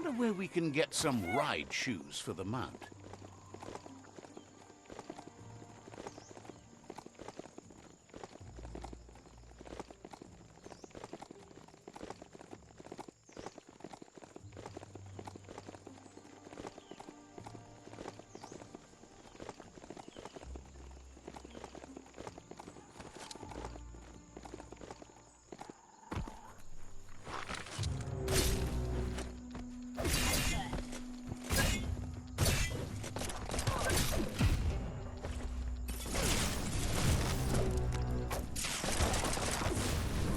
wonder where we can get some ride shoes for the mount.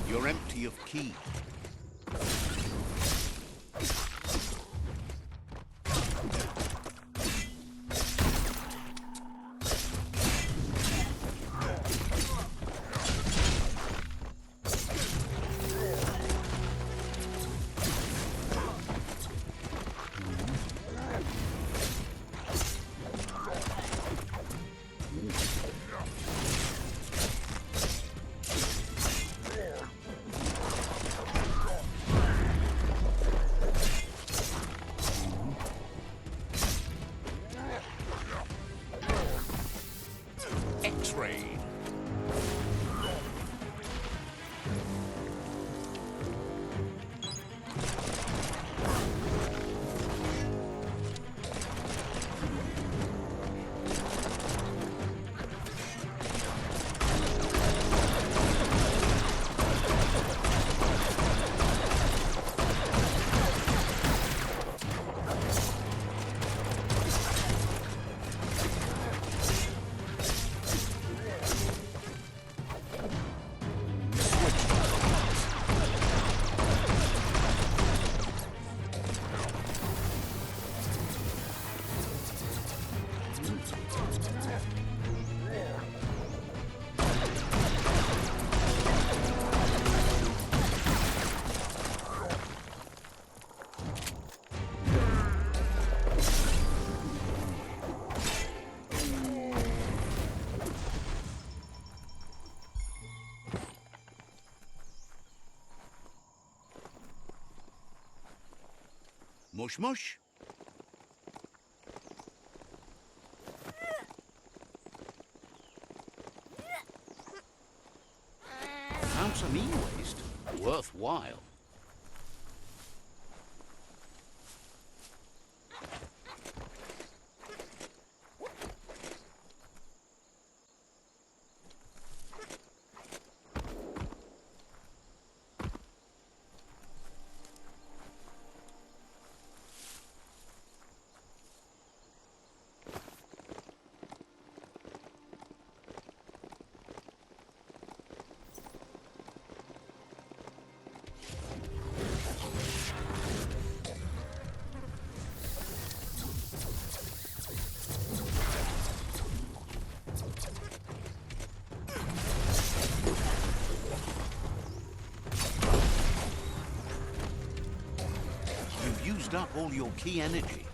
You're empty of key. X-ray. Mush mush. Found some e-waste. Worthwhile. You've used up all your key energy.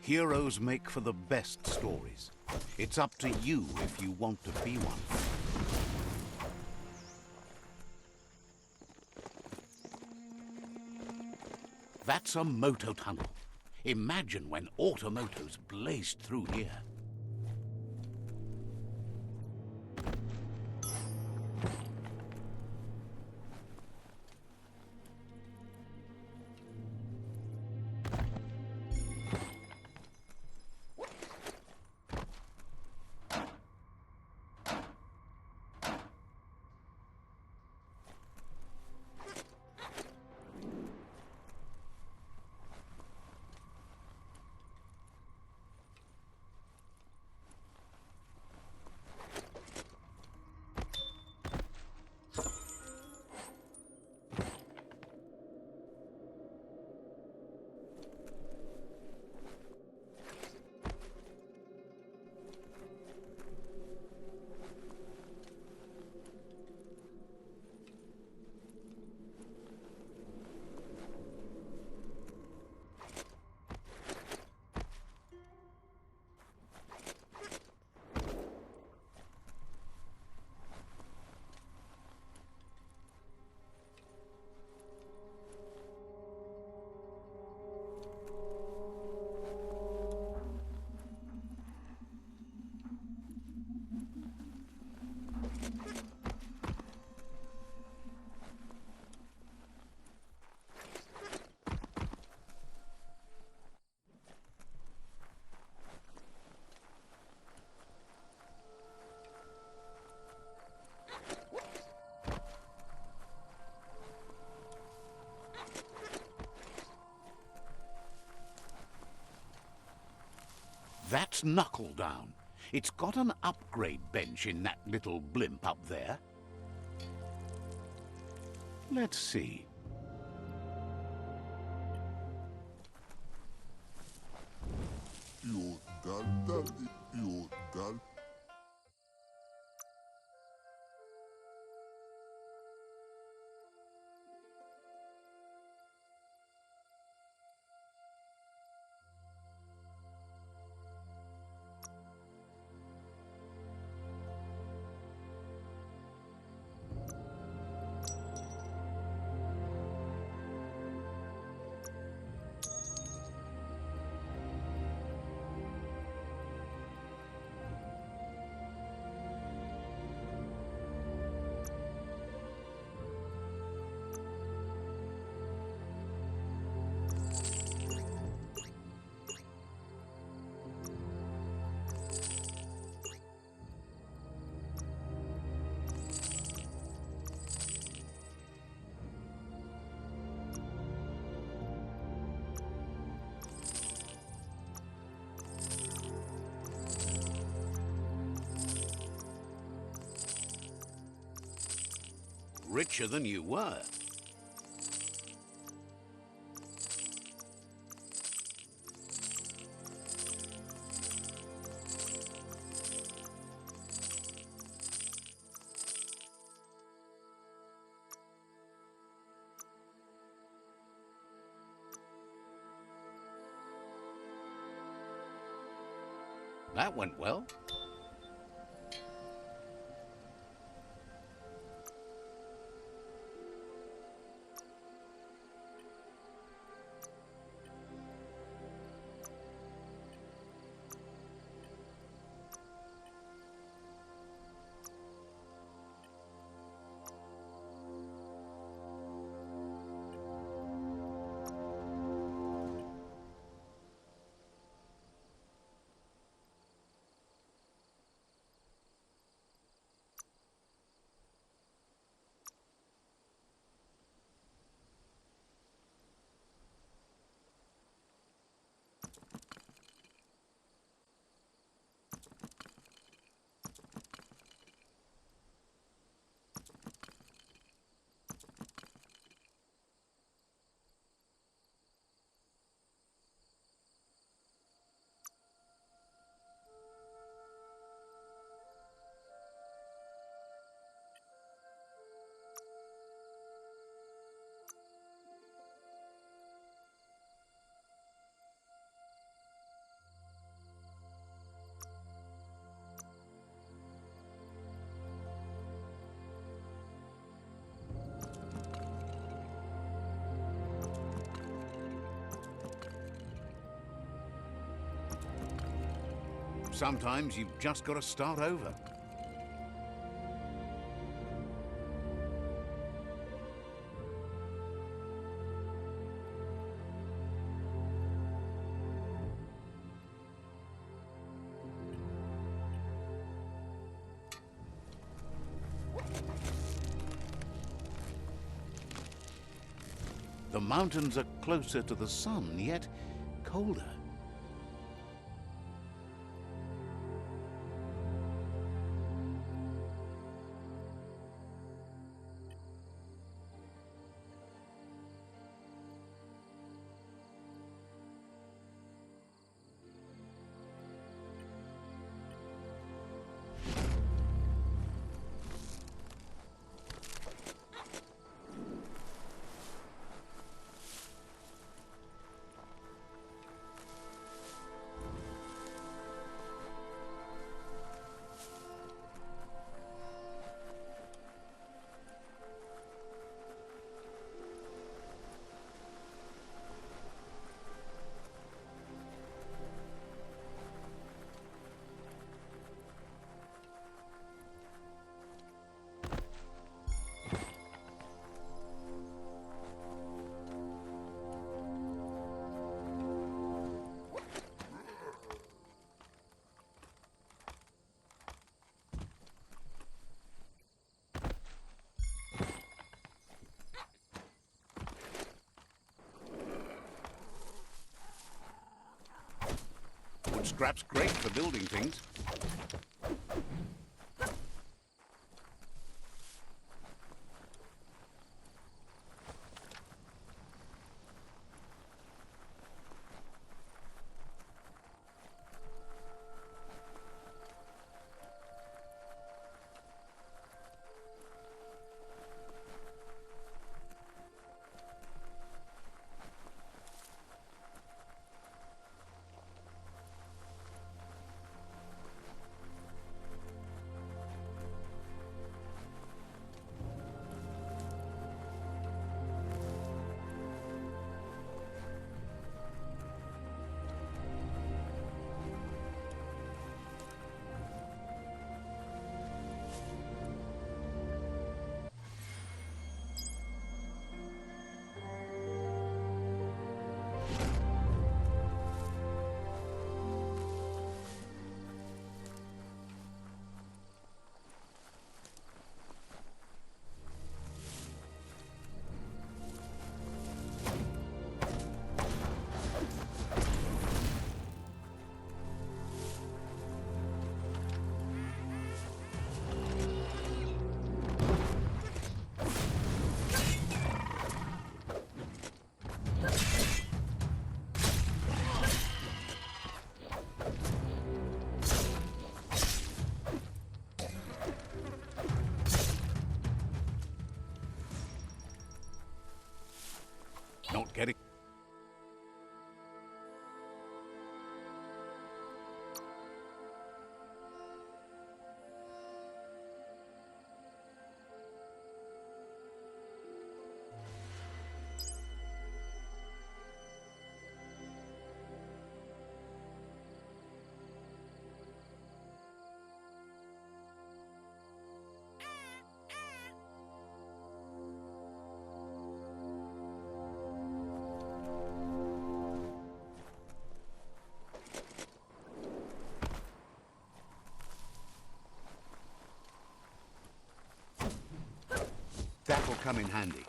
Heroes make for the best stories. It's up to you if you want to be one. That's a moto tunnel. Imagine when automotos blazed through here. Let's knuckle down. It's got an upgrade bench in that little blimp up there. Let's see. Richer than you were. That went well. Sometimes you've just got to start over. The mountains are closer to the sun, yet colder. Scrap's great for building things. Not getting... That'll come in handy.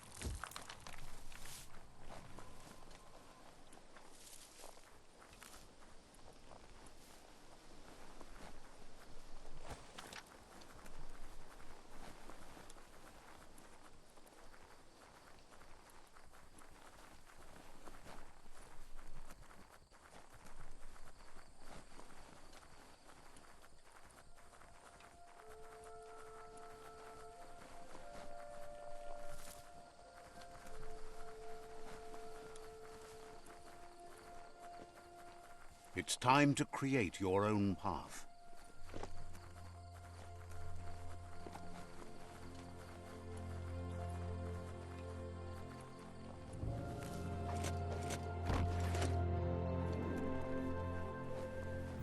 It's time to create your own path.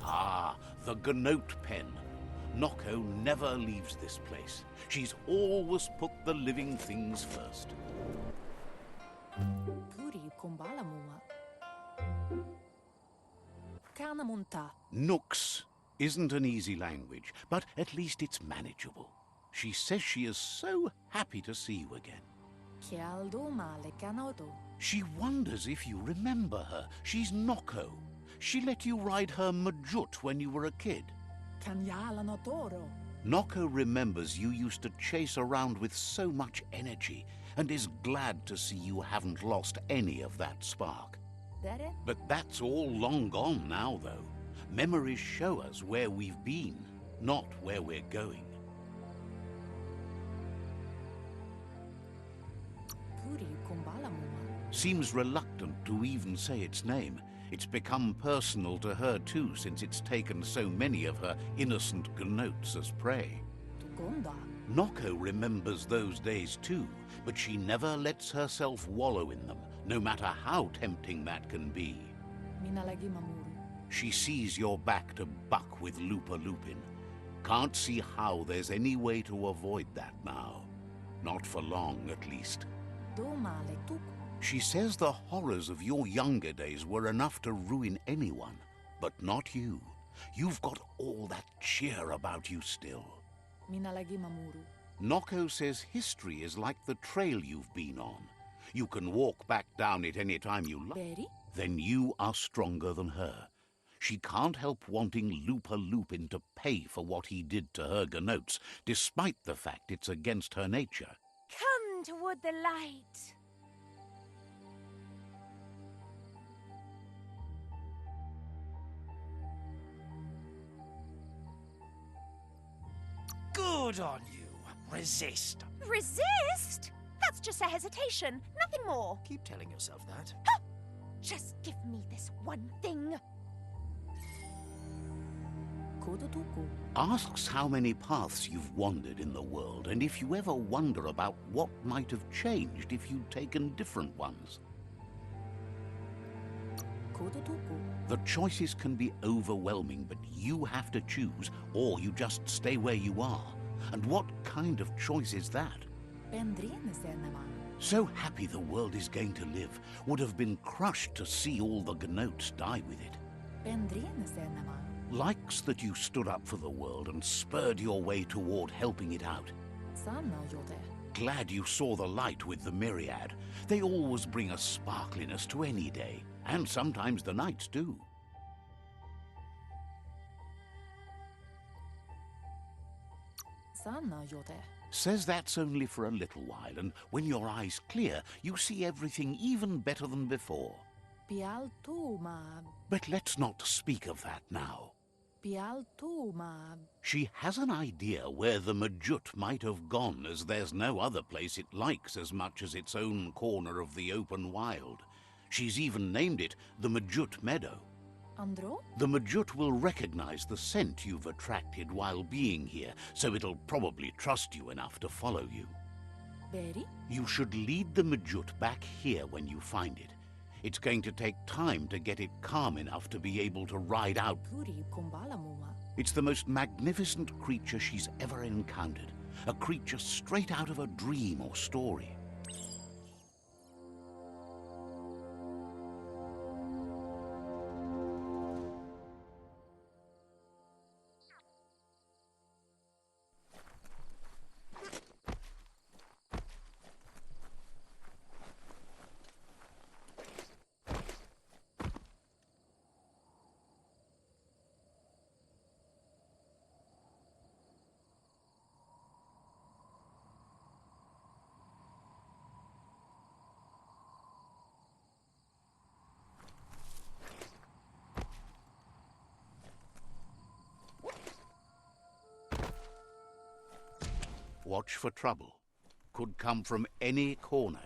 Ah, the Gnote pen. Noko never leaves this place. She's always put the living things first. Nooks isn't an easy language, but at least it's manageable. She says she is so happy to see you again. She wonders if you remember her. She's Noko. She let you ride her Majut when you were a kid. Noko remembers you used to chase around with so much energy and is glad to see you haven't lost any of that spark. But that's all long gone now, though. Memories show us where we've been, not where we're going. Seems reluctant to even say its name. It's become personal to her too, since it's taken so many of her innocent Gnotes as prey. Noko remembers those days too, but she never lets herself wallow in them, no matter how tempting that can be. She sees you're back to buck with Lupa Lupin. Can't see how there's any way to avoid that now. Not for long, at least. She says the horrors of your younger days were enough to ruin anyone, but not you. You've got all that cheer about you still. Noko says history is like the trail you've been on. You can walk back down it any time you like. Then you are stronger than her. She can't help wanting Lupa Lupin to pay for what he did to her gnotes, despite the fact it's against her nature. Come toward the light. Good on you. Resist. Resist? That's just a hesitation, nothing more. Keep telling yourself that. Just give me this one thing. Asks how many paths you've wandered in the world, and if you ever wonder about what might have changed if you'd taken different ones. The choices can be overwhelming, but you have to choose, or you just stay where you are. And what kind of choice is that? So happy the world is going to live, would have been crushed to see all the gnotes die with it. Likes that you stood up for the world and spurred your way toward helping it out. Glad you saw the light with the myriad. They always bring a sparkliness to any day, and sometimes the nights too. Says that's only for a little while, and when your eyes clear, you see everything even better than before. But let's not speak of that now. She has an idea where the Majut might have gone, as there's no other place it likes as much as its own corner of the open wild. She's even named it the Majut Meadow. The Majut will recognize the scent you've attracted while being here, so it'll probably trust you enough to follow you. You should lead the Majut back here when you find it. It's going to take time to get it calm enough to be able to ride out. It's the most magnificent creature she's ever encountered. A creature straight out of a dream or story. Watch for trouble. Could come from any corner.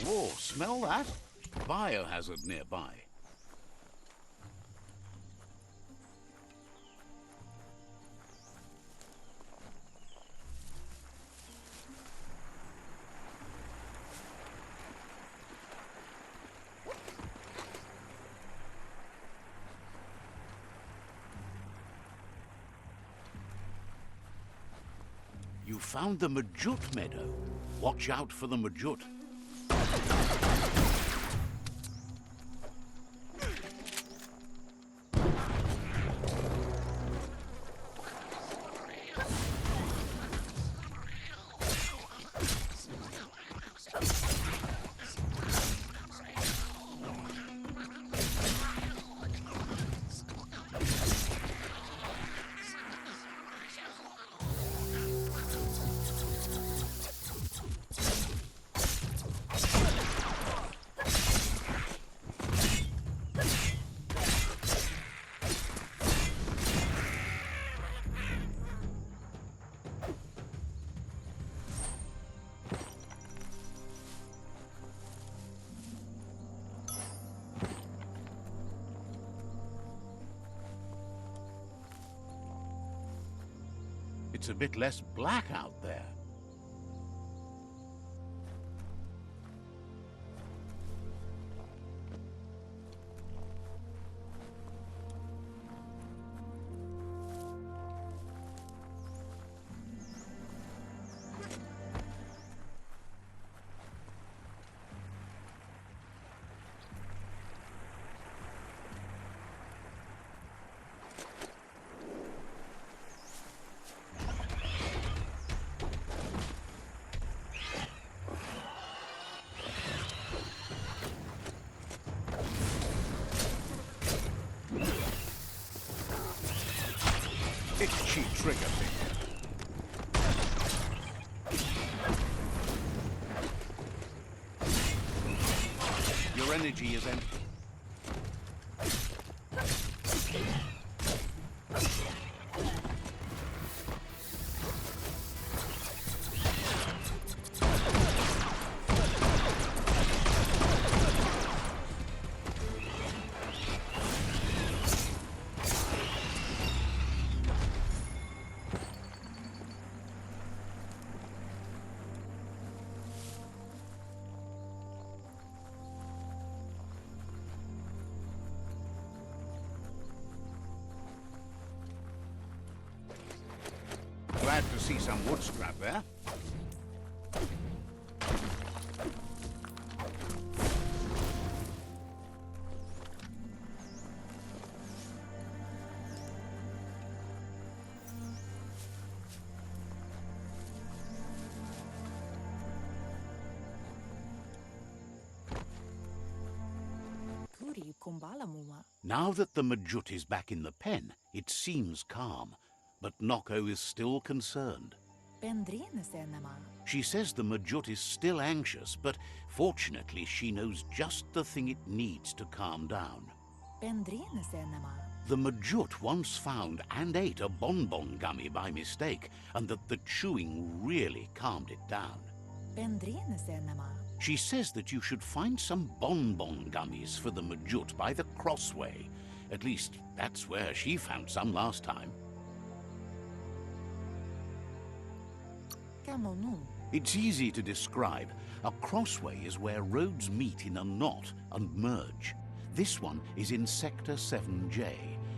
Whoa, smell that? Biohazard nearby. You found the Majut Meadow. Watch out for the Majut. It's a bit less black out there. Itchy trigger finger. Your energy is empty. Glad to see some wood scrap there. Now that the Majut is back in the pen, it seems calm, but Noko is still concerned. She says the Majut is still anxious, but fortunately she knows just the thing it needs to calm down. The Majut once found and ate a bonbon gummy by mistake, and that the chewing really calmed it down. She says that you should find some bonbon gummies for the Majut by the crossway. At least, that's where she found some last time. It's easy to describe. A crossway is where roads meet in a knot and merge. This one is in Sector 7J,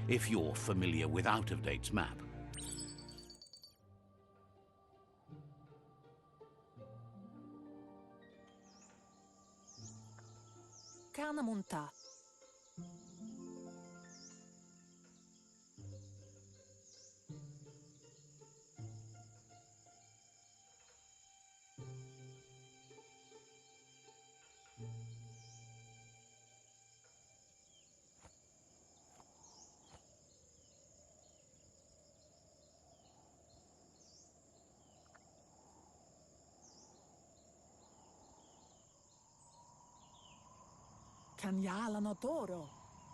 if you're familiar with Out-of-Date's map. Biomutant.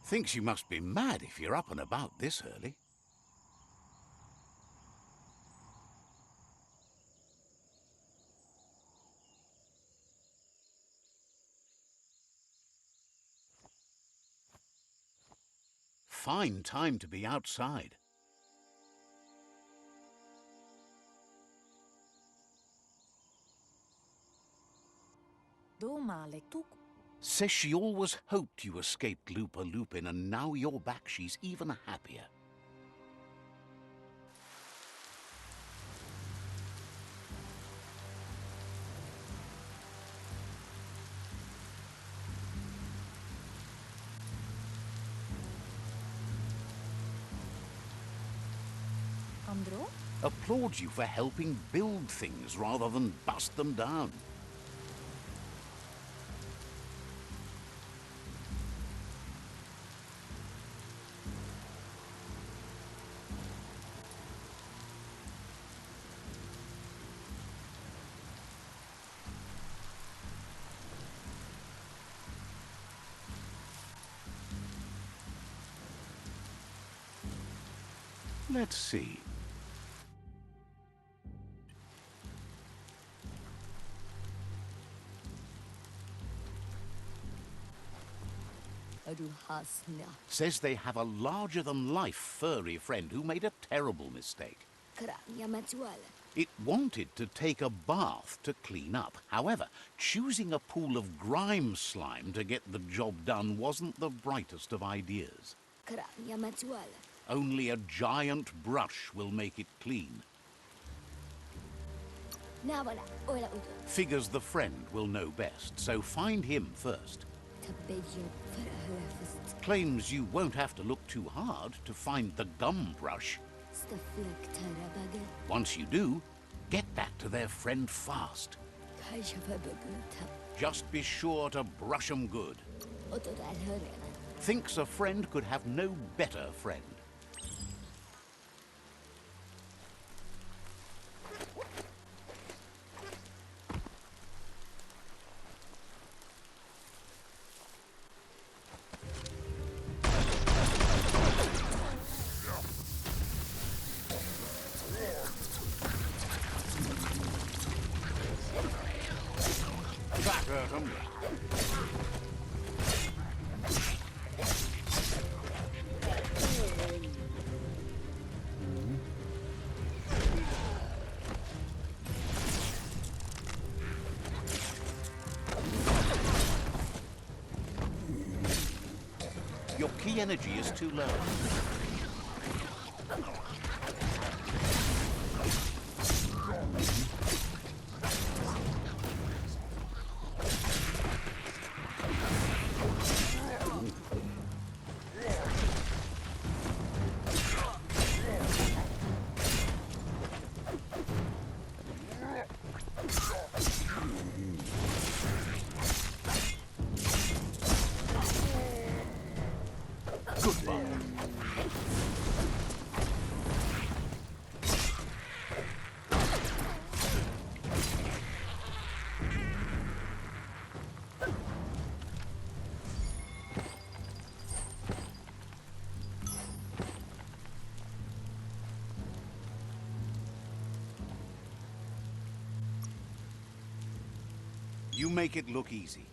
Thinks you must be mad if you're up and about this early. Fine time to be outside. Says she always hoped you escaped Lupa Lupin, and now you're back, she's even happier. Applauds you for helping build things rather than bust them down. Let's see. Says they have a larger-than-life furry friend who made a terrible mistake. It wanted to take a bath to clean up. However, choosing a pool of grime slime to get the job done wasn't the brightest of ideas. Only a giant brush will make it clean. Figures the friend will know best, so find him first. Claims you won't have to look too hard to find the gum brush. Once you do, get that to their friend fast. Just be sure to brush 'em good. Thinks a friend could have no better friend. Back at 'em. Your key energy is too low. Goodbye. You make it look easy.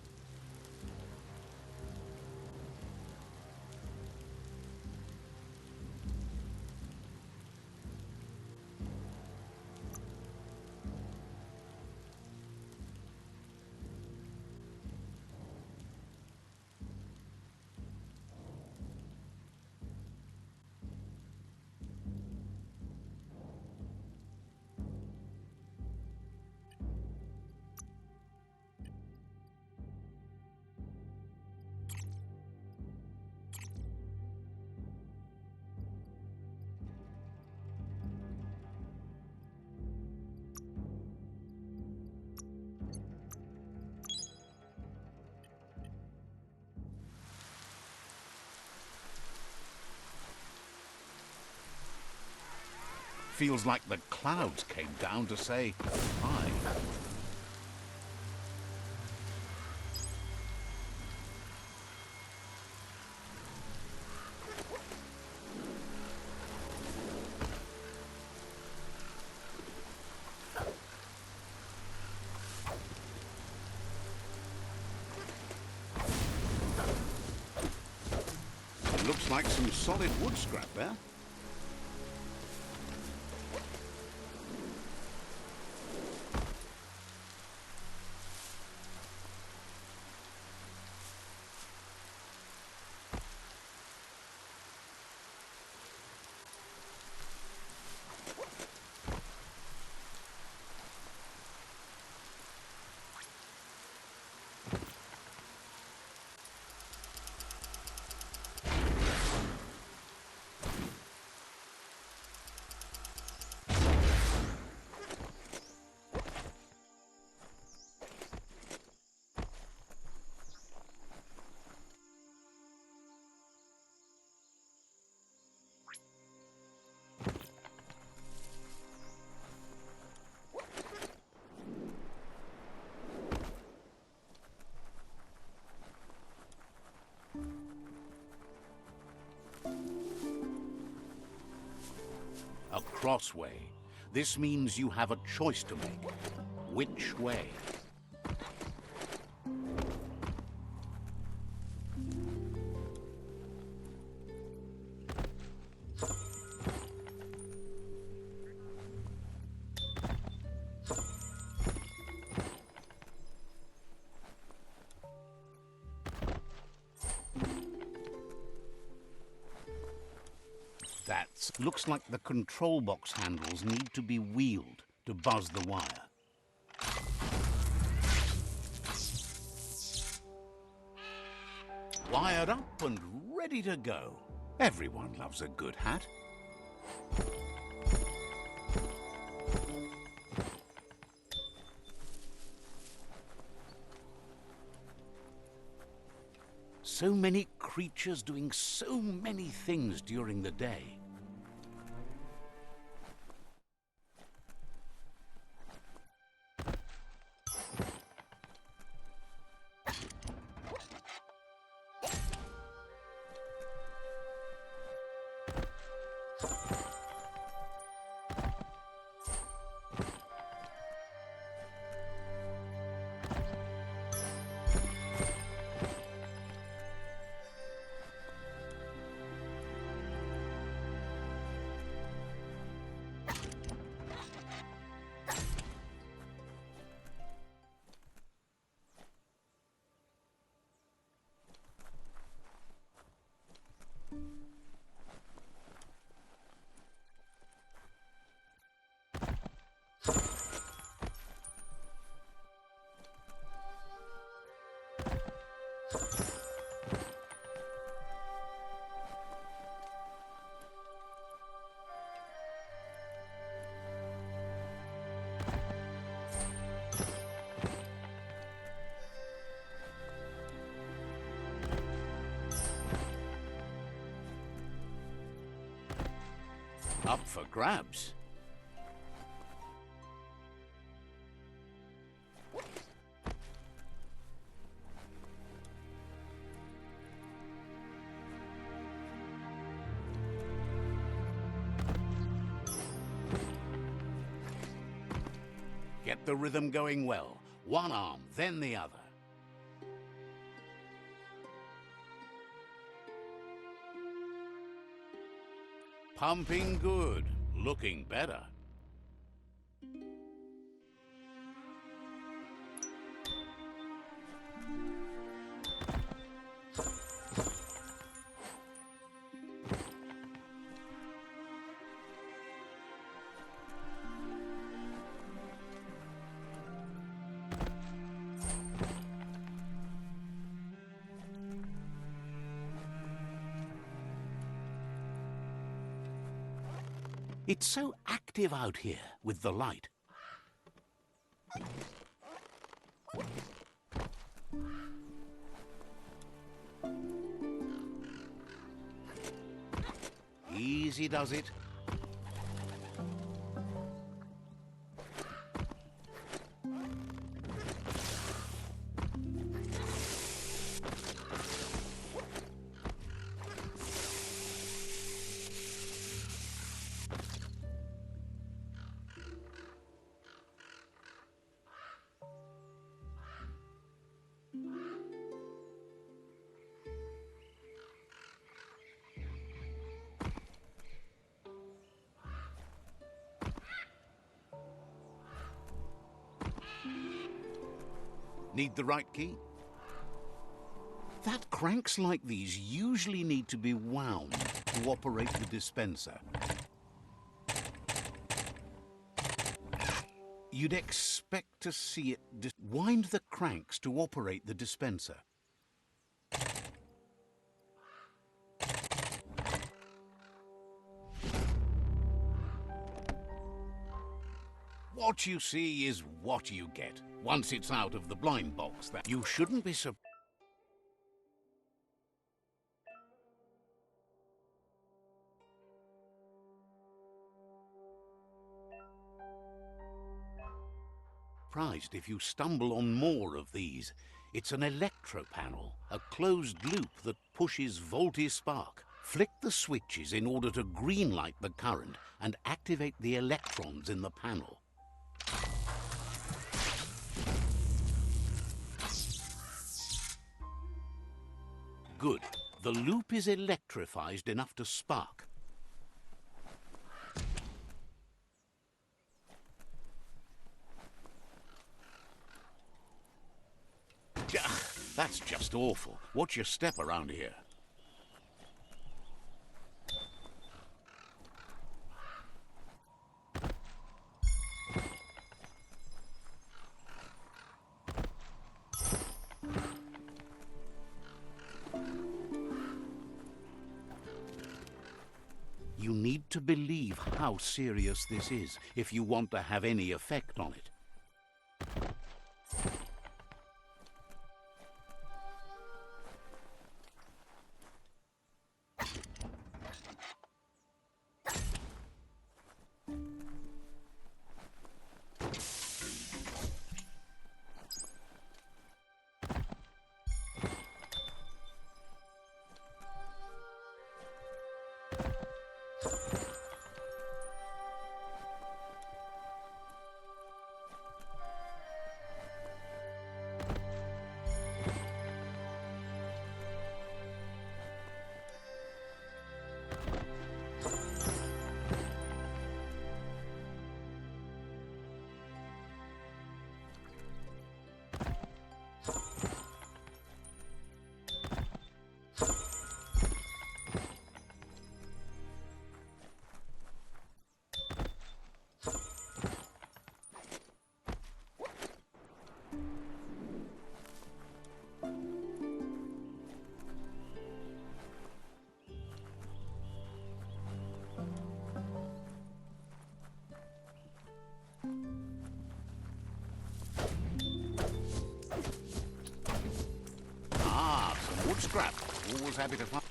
Feels like the clouds came down to say hi. Looks like some solid wood scrap there. A crossway. This means you have a choice to make. Which way? Looks like the control box handles need to be wheeled to buzz the wire. Wired up and ready to go. Everyone loves a good hat. So many creatures doing so many things during the day. Up for grabs. Get the rhythm going well. One arm, then the other. Pumping good. Looking better. It's so active out here with the light. Easy does it. Need the right key? That cranks like these usually need to be wound to operate the dispenser. You'd expect to see it wind the cranks to operate the dispenser. What you see is what you get. Once it's out of the blind box, that you shouldn't be surprised if you stumble on more of these. It's an electro panel, a closed loop that pushes voltage spark. Flick the switches in order to green-light the current and activate the electrons in the panel. Good. The loop is electrified enough to spark. That's just awful. Watch your step around here. You need to believe how serious this is if you want to have any effect on it. Ah, some wood scrap. Always happy to find.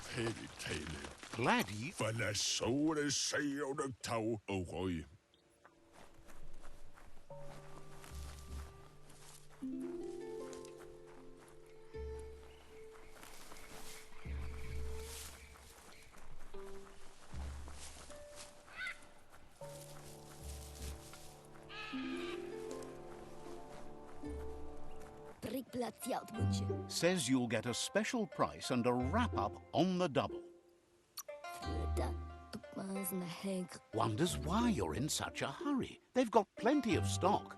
Glad you... For lad sole sav tag og røg. Says you'll get a special price and a wrap-up on the double. Wonders why you're in such a hurry. They've got plenty of stock.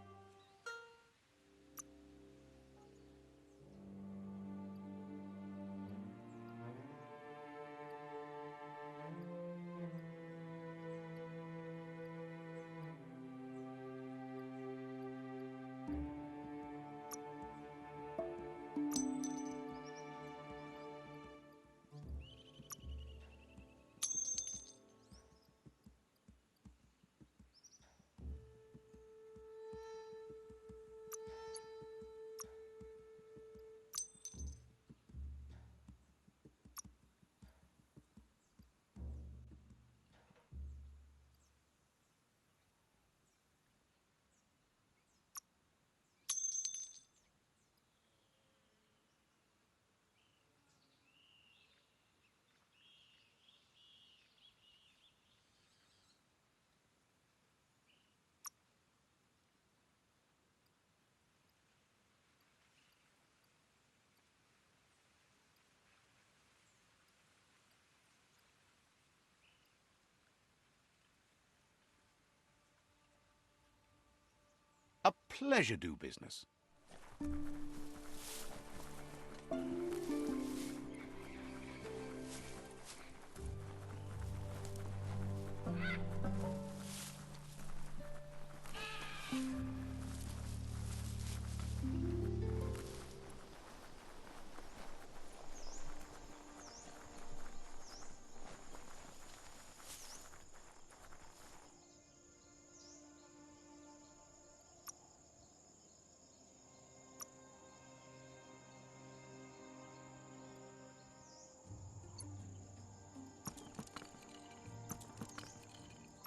A pleasure do business.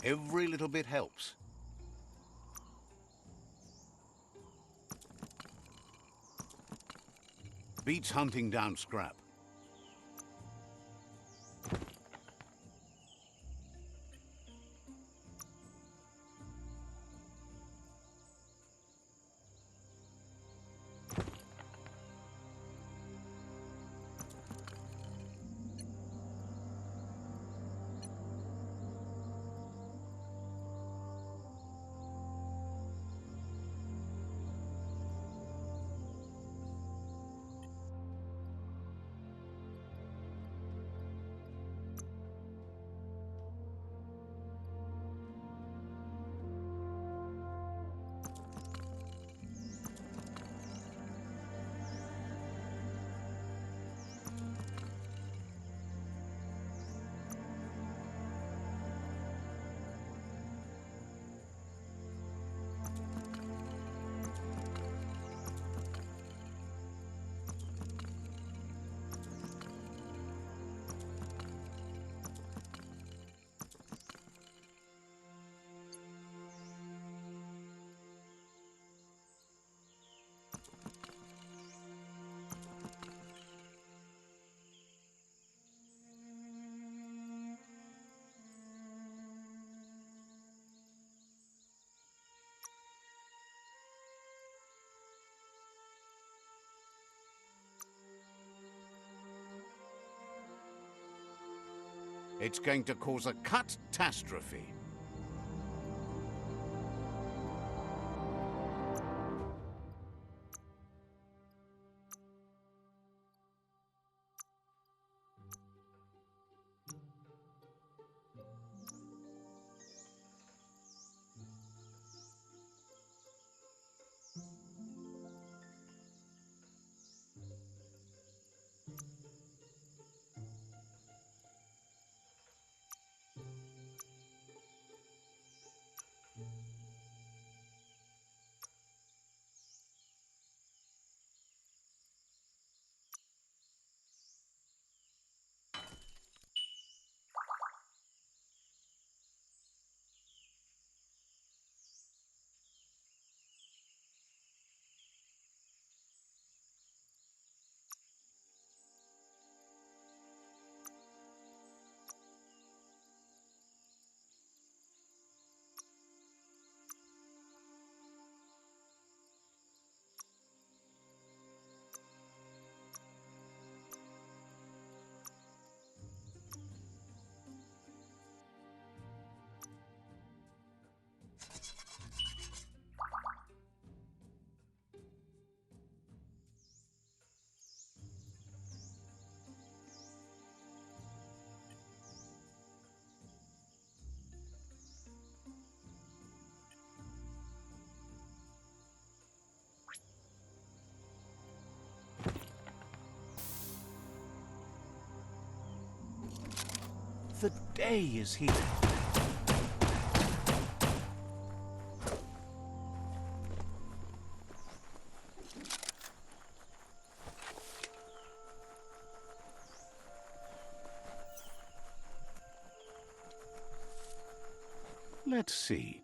Every little bit helps. Beats hunting down scrap. It's going to cause a catastrophe. The day is here. Let's see.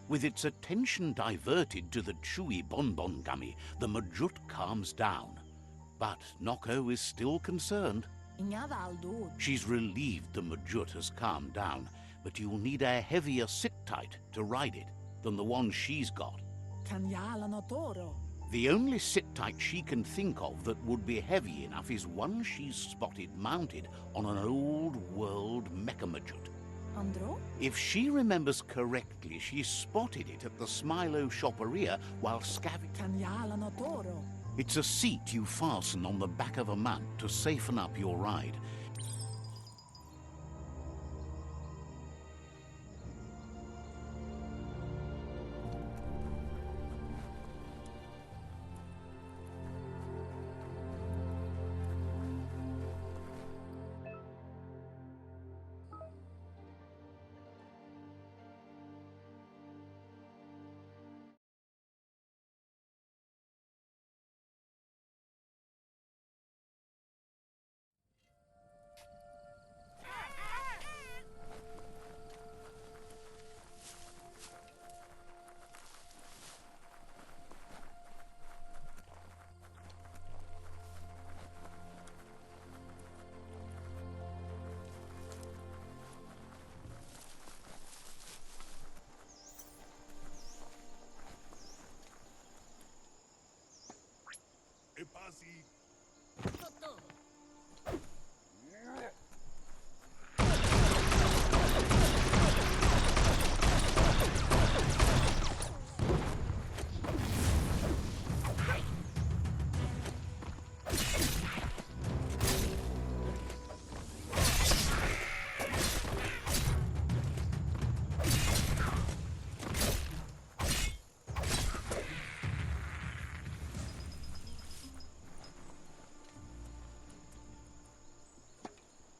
With its attention diverted to the chewy bonbon gummy, the Majut calms down. But Noko is still concerned. She's relieved the Majut has calmed down, but you'll need a heavier sit-tight to ride it than the one she's got. The only sit-tight she can think of that would be heavy enough is one she's spotted mounted on an old-world mecha-Majut. If she remembers correctly, she spotted it at the Smilo Shopperia while scavenging. It's a seat you fasten on the back of a mount to safen up your ride. Epasi.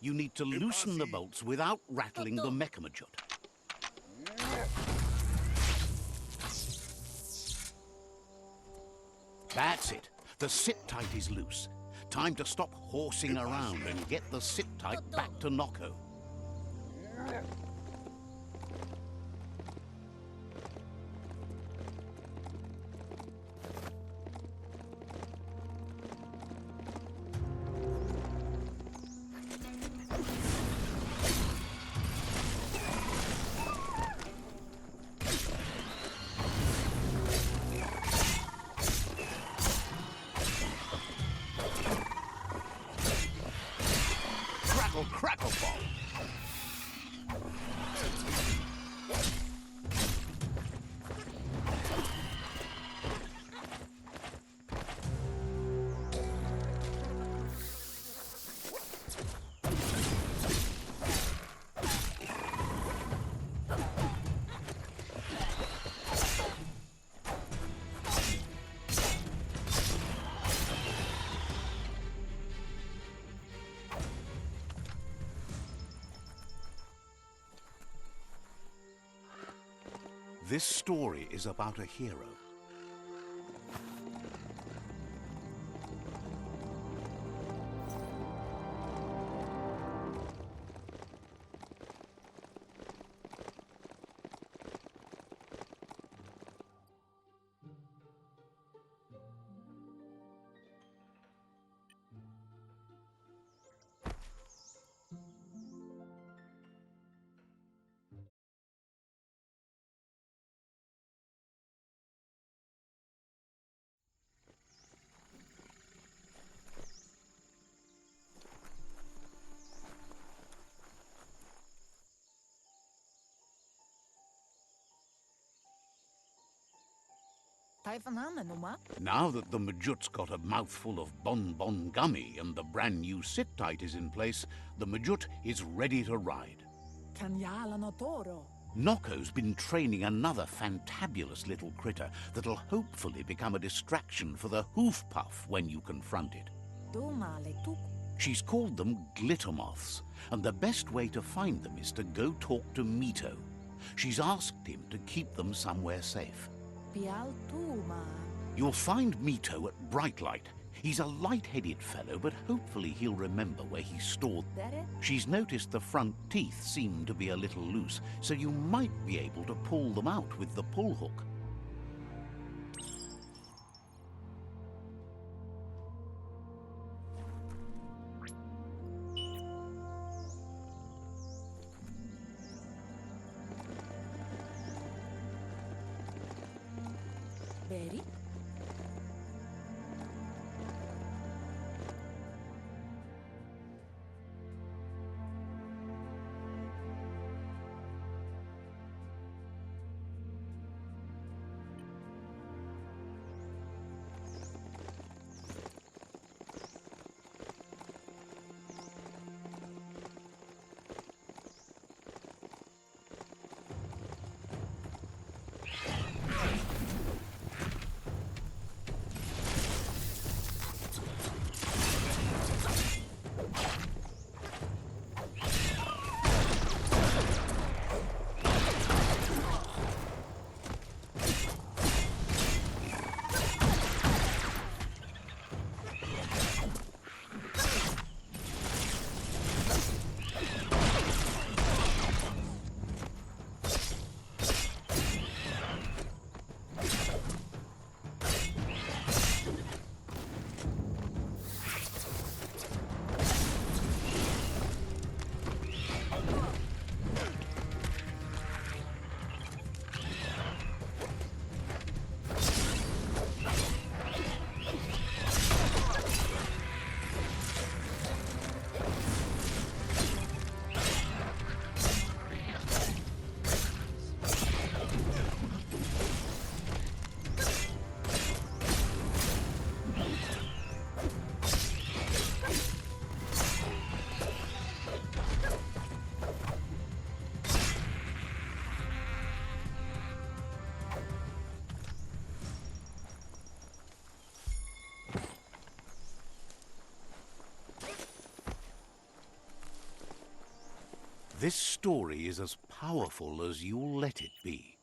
You need to loosen the bolts without rattling the mecha-Majut. That's it. The sit-tight is loose. Time to stop horsing around and get the sit-tight back to Noko. This story is about a hero. Now that the Majut's got a mouthful of bonbon gummy and the brand new sit-tight is in place, the Majut is ready to ride. Nocco's been training another fantabulous little critter that'll hopefully become a distraction for the hoof puff when you confront it. She's called them glitter moths, and the best way to find them is to go talk to Mito. She's asked him to keep them somewhere safe. You'll find Mito at Brightlight. He's a light-headed fellow, but hopefully he'll remember where he stored them. She's noticed the front teeth seem to be a little loose, so you might be able to pull them out with the pull hook. Berry? This story is as powerful as you'll let it be.